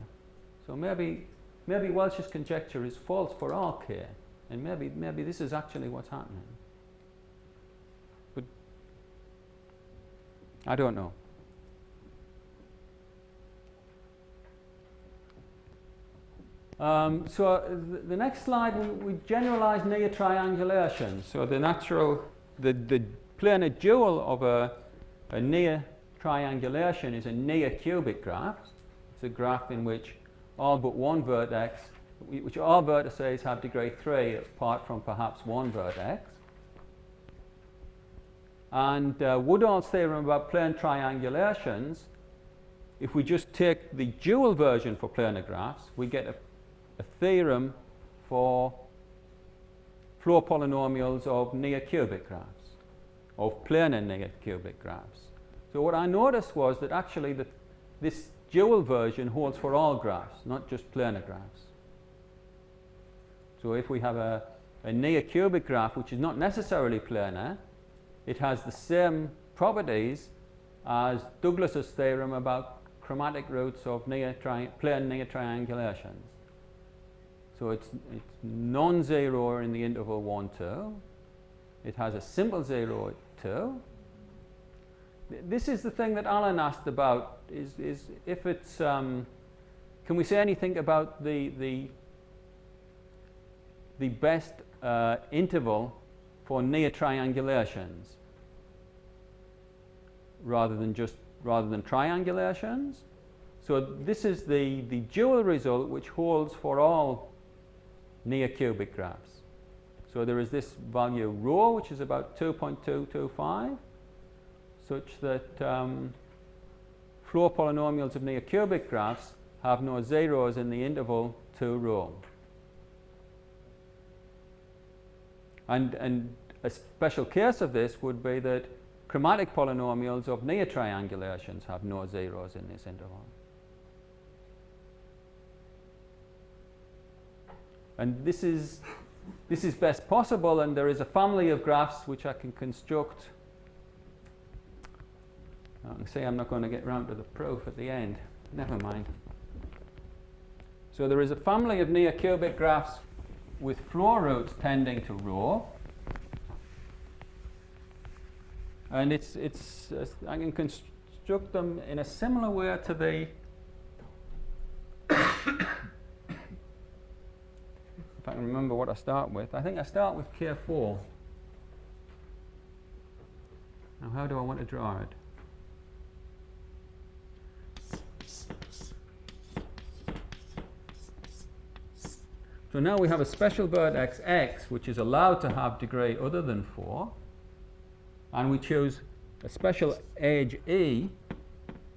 So maybe Welch's conjecture is false for all k, and maybe this is actually what's happening. But I don't know. So the next slide, we generalize near triangulation. So the planar dual of a near triangulation is a near cubic graph. It's a graph in which all but one vertex, which all vertices have degree 3 apart from perhaps one vertex. And Woodall's theorem about plane triangulations, if we just take the dual version for planar graphs, we get a theorem for floor polynomials of near cubic graphs. of planar neocubic graphs. So what I noticed was that actually this dual version holds for all graphs, not just planar graphs. So if we have a neocubic graph which is not necessarily planar, it has the same properties as Douglas's theorem about chromatic roots of plane neotriangulations. So it's non-zero in the interval 1, 2. It has a simple 0 at 2. This is the thing that Alan asked about, is if it's, can we say anything about the best interval for neotriangulations rather than triangulations? So this is the dual result which holds for all neocubic graphs. So there is this value rho, which is about 2.225, such that floor polynomials of neocubic graphs have no zeros in the interval 2 rho. And a special case of this would be that chromatic polynomials of neotriangulations have no zeros in this interval. And this is best possible, and there is a family of graphs which I can construct. I can say I'm not going to get round to the proof at the end. Never mind. So there is a family of neocubic graphs with floor roots tending to rho. And I can construct them in a similar way to the if I can remember what I start with. I think I start with K4. Now how do I want to draw it? So now we have a special vertex x which is allowed to have degree other than 4, and we choose a special edge E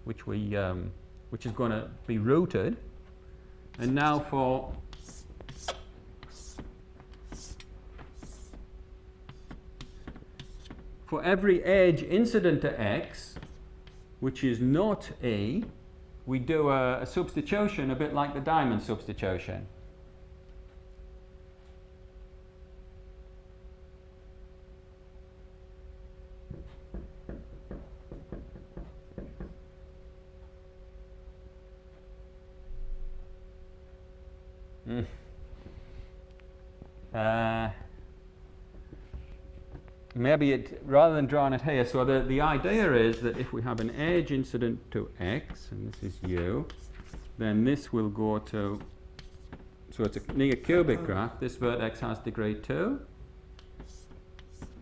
which is going to be rooted. And now for every edge incident to x which is not E, we do a substitution a bit like the diamond substitution. Maybe rather than drawing it here, so the idea is that if we have an edge incident to x, and this is u, then this will go to, so it's a neocubic graph, this vertex has degree 2.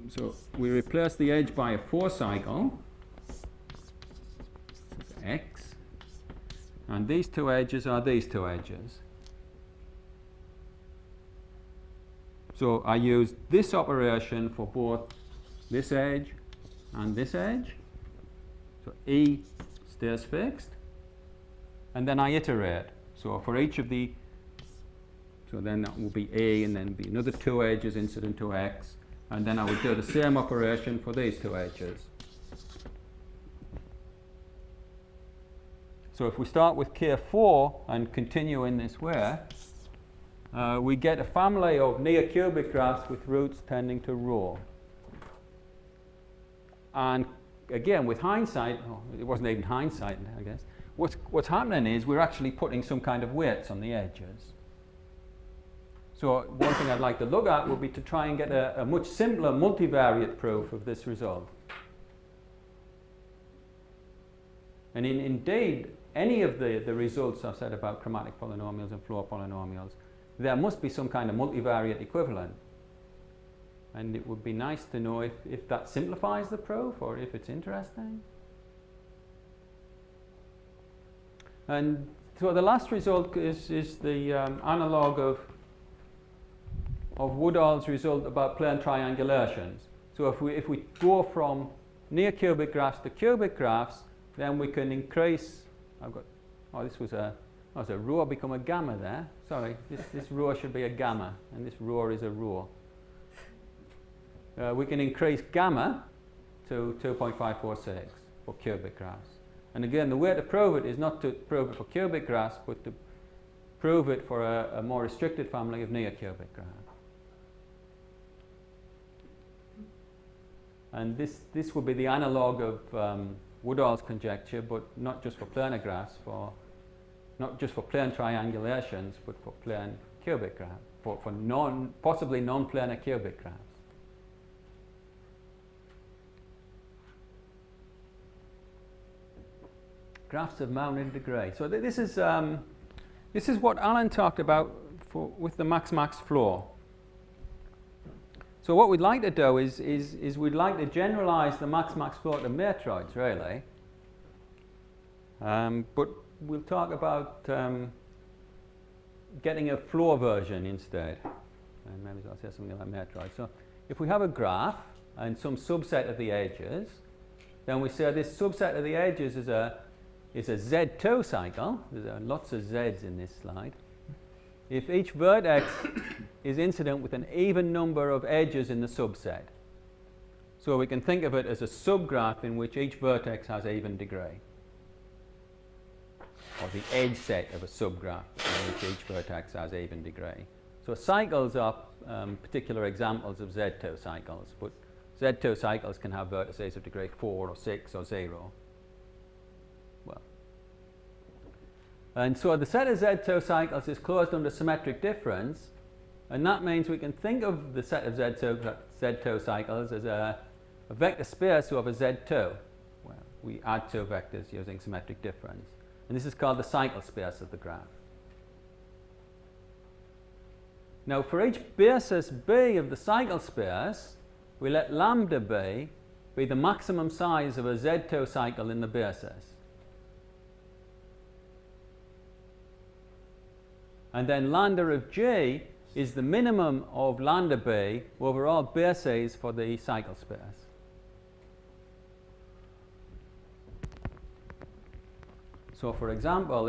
So we replace the edge by a 4 cycle, x, and these two edges are these two edges. So I use this operation for both this edge and this edge. So E stays fixed. And then I iterate. So for each of the, so then that will be A, and then be another 2 edges incident to X. And then I would do the same operation for these 2 edges. So if we start with K4 and continue in this way, we get a family of neocubic graphs with roots tending to rho. And again, with hindsight, it wasn't even hindsight, I guess, what's happening is we're actually putting some kind of weights on the edges. So one thing I'd like to look at would be to try and get a much simpler multivariate proof of this result. And indeed, any of the results I've said about chromatic polynomials and floor polynomials, there must be some kind of multivariate equivalent. And it would be nice to know if that simplifies the proof or if it's interesting. And so the last result is the analogue of Woodall's result about plane triangulations. So if we go from neocubic graphs to cubic graphs, then we can increase. This was a rho become a gamma there. Sorry, this rho should be a gamma, and this rho is a rho. We can increase gamma to 2.546 for cubic graphs. And again, the way to prove it is not to prove it for cubic graphs, but to prove it for a more restricted family of near-cubic graphs. And this would be the analogue of Woodall's conjecture, but not just for planar graphs, not just for plane triangulations, but for plane cubic graphs, for possibly non-planar cubic graphs. Graphs of mounted degree. So this is what Alan talked about with the max-max floor. So what we'd like to do is we'd like to generalize the max-max floor to matroids, really. But we'll talk about getting a floor version instead. And maybe I'll say something about matroids. So if we have a graph and some subset of the edges, then we say this subset of the edges is a Z2 cycle. There are lots of Z's in this slide. If each vertex is incident with an even number of edges in the subset. So we can think of it as a subgraph in which each vertex has even degree. Or the edge set of a subgraph in which each vertex has even degree. So cycles are particular examples of Z2 cycles, but Z2 cycles can have vertices of degree 4 or 6 or 0. Well, and so the set of Z2 cycles is closed under symmetric difference, and that means we can think of the set of Z2 cycles as a vector space over Z2, where we add two vectors using symmetric difference. And this is called the cycle space of the graph. Now for each basis B of the cycle space, we let lambda B be the maximum size of a Z2 cycle in the basis. And then lambda of G is the minimum of lambda B over all bases for the cycle space. So for example,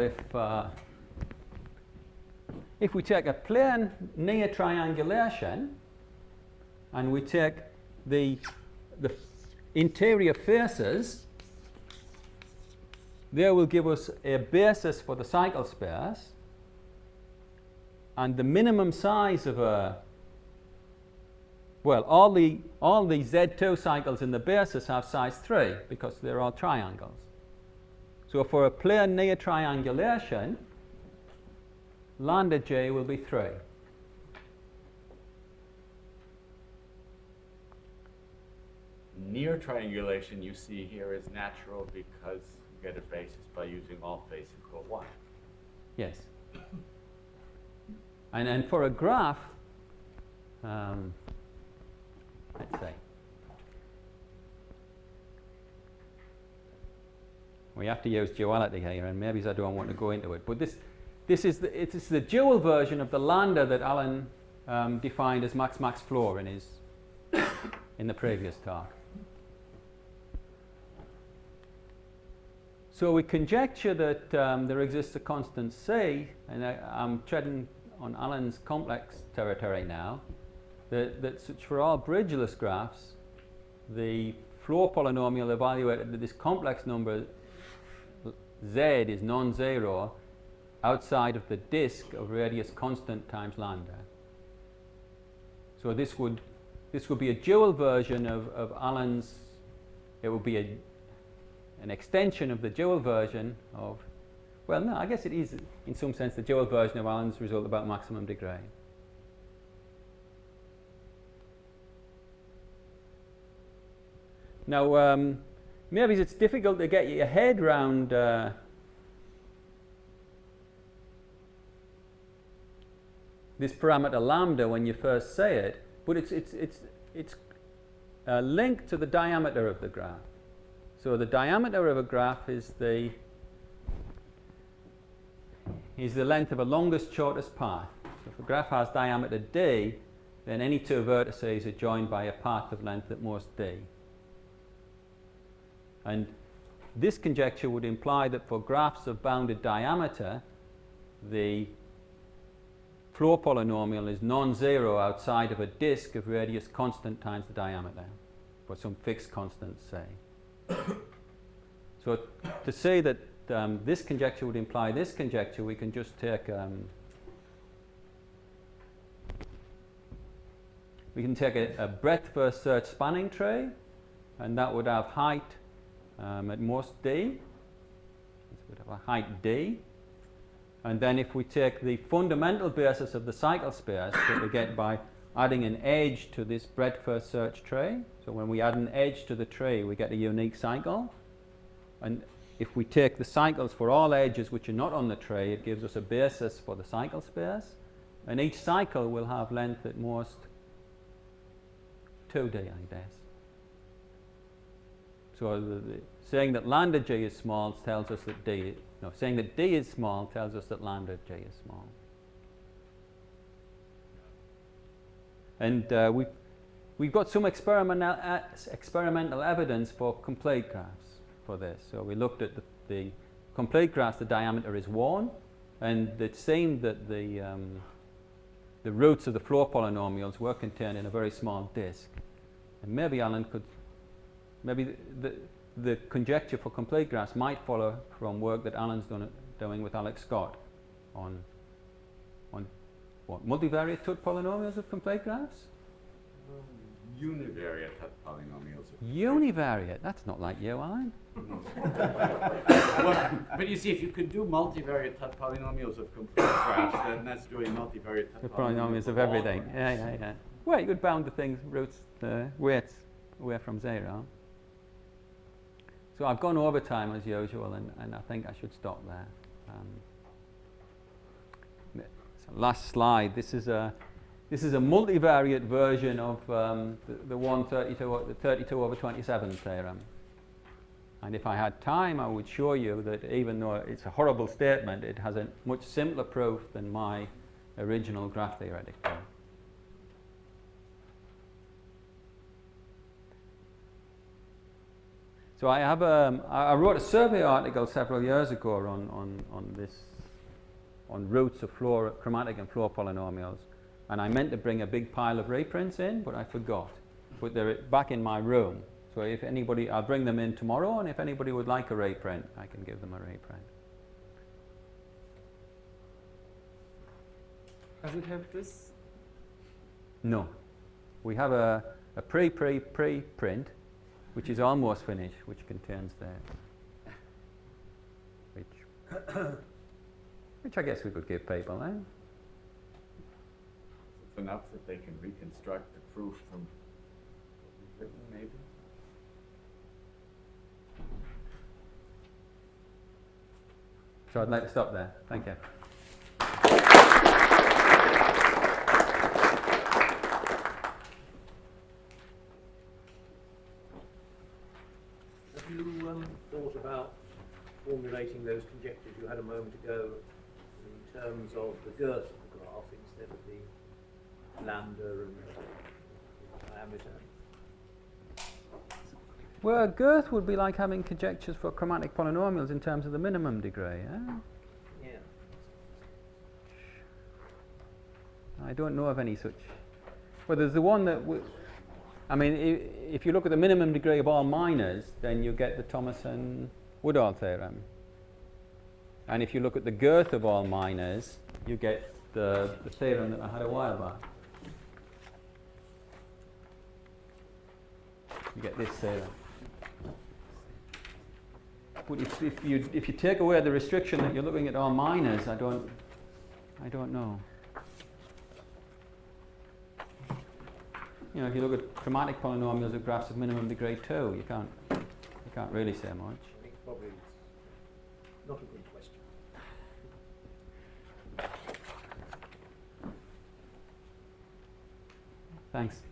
if we take a plane near triangulation and we take the interior faces, they will give us a basis for the cycle space, and the minimum size of all the Z2 cycles in the basis have size 3 because they're all triangles. So for a plane near triangulation, lambda J will be 3. Near triangulation you see here is natural because you get a basis by using all faces but 1. Yes. And for a graph, let's say, we have to use duality here, and maybe I don't want to go into it. But this is the dual version of the lambda that Alan defined as max-max floor in the previous talk. So we conjecture that there exists a constant C, and I'm treading on Alan's complex territory now, that such for all bridgeless graphs, the floor polynomial evaluated that this complex number Z is non-zero outside of the disk of radius constant times lambda. So this would be a dual version of Alan's. It would be an extension of the dual version of, well, no, I guess it is in some sense the dual version of Alan's result about maximum degree. Now, maybe it's difficult to get your head round this parameter lambda when you first say it, but it's linked to the diameter of the graph. So the diameter of a graph is the length of a longest shortest path. So if a graph has diameter d, then any two vertices are joined by a path of length at most d. And this conjecture would imply that for graphs of bounded diameter, the floor polynomial is non-zero outside of a disk of radius constant times the diameter. for some fixed constants, say. So to say that this conjecture would imply this conjecture, we can just take we can take a breadth first search spanning tree, and that would have height at most d. It would have a height d. And then if we take the fundamental basis of the cycle space that we get by adding an edge to this breadth first search tree, so when we add an edge to the tree, we get a unique cycle. And if we take the cycles for all edges which are not on the tree, it gives us a basis for the cycle space. And each cycle will have length at most 2d, I guess. So saying that lambda g is small tells us that saying that d is small tells us that lambda g is small. And we've got some experimental evidence for complete graphs for this. So we looked at the complete graphs, the diameter is 1, and it seemed that the roots of the floor polynomials were contained in a very small disk. And maybe the conjecture for complete graphs might follow from work that Alan's doing with Alex Scott on what, multivariate Tut polynomials of complete graphs? Univariate polynomials. Univariate? That's not like you, Alan. Well, but you see, if you could do multivariate polynomials of complete graphs, then that's doing multivariate The polynomials polynomials of all everything. graphs. Yeah. Well, you could bound the things, roots, weights away from 0. So I've gone over time as usual, and I think I should stop there. So last slide. This is a multivariate version of the 32 over 27 theorem. And if I had time, I would show you that even though it's a horrible statement, it has a much simpler proof than my original graph theoretic proof. So I have I wrote a survey article several years ago on roots of chromatic and floor polynomials, and I meant to bring a big pile of reprints in, but I forgot. But they're back in my room. So if anybody, I'll bring them in tomorrow, and if anybody would like a reprint, I can give them a reprint. Does it have this? No, we have a pre-print, which is almost finished, which contains that. Which I guess we could give people, eh? It's enough that they can reconstruct the proof from what we've written, maybe? So I'd like to stop there. Thank you. Have you thought about formulating those conjectures you had a moment ago in terms of the girth of the graph instead of the lambda and the diameter? Well, girth would be like having conjectures for chromatic polynomials in terms of the minimum degree. Eh? Yeah. I don't know of any such. Well, there's the one that if you look at the minimum degree of all minors, then you get the Thomason-Woodall theorem. And if you look at the girth of all minors, you get the theorem that I had a while back. You get this theorem. But if you take away the restriction that you're looking at all minors, I don't know. You know, if you look at chromatic polynomials of graphs of minimum degree 2, you can't really say much. I think probably it's not a good question. Thanks.